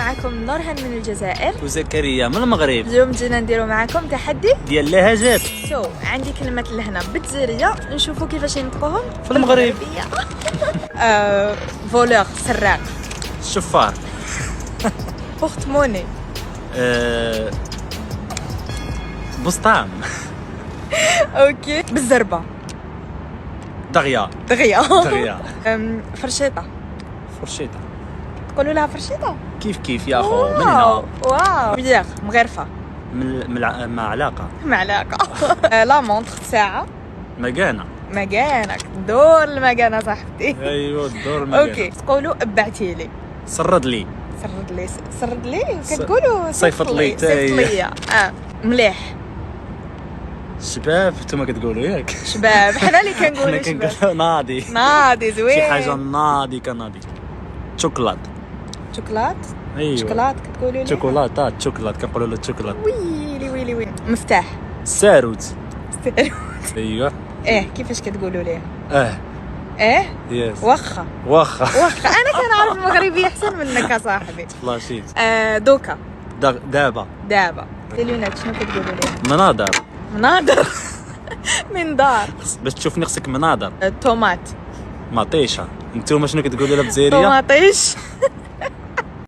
معكم نورهان من الجزائر وزكريا من المغرب. اليوم جينا نديرو معكم تحدي ديال اللهجات. عندي كلمة لهنا بالجزائرية، نشوفوا كيفاش ينطقوهم في المغرب. فولور سراق، الشفار. بورتموني، بسطام. اوكي، بالزربة، دغيا. دغيا، دغيا. فرشيطة، فرشيطة. تقولوا لها فرشيطة كيف يا اخو من هنا. واو بيغ مغرفة، مع علاقة. معلقة. لا مونتر ساعة، مكانة. مكانك دور المكانة صاحبتي. ايوا الدور المكانة. اوكي، تقولوا ابعتيلي، سرد لي. سرد لي كتقولوا صيفط لي. صيفط لي. مليح. شباب نتوما كتقولوا ياك. شباب حنا اللي كنقولوا حنا شباب. كنقولوا ناضي. ناضي زوين. شي حاجة ناضي كناضي. شوكولات. شوكولات. ايوا شوكولات كتقولوا لي. شوكولاتات شوكولات كنقولوا له شوكولات. ويلي مفتاح. ساروت. ايوا. ايه كيفاش كتقولوا ليه؟ يس. واخا واخا انا كنعرف المغربيه احسن منك يا صاحبي. فلاشيت. دوكا. دابا. اليونات شنو كتقولوا ليه؟ مناظر. مناظر. من دار. باش تشوفني خصك مناظر. طوماط. مطيشه. نتوما شنو كتقولوا لها بالجزائريه؟ طوماطيش.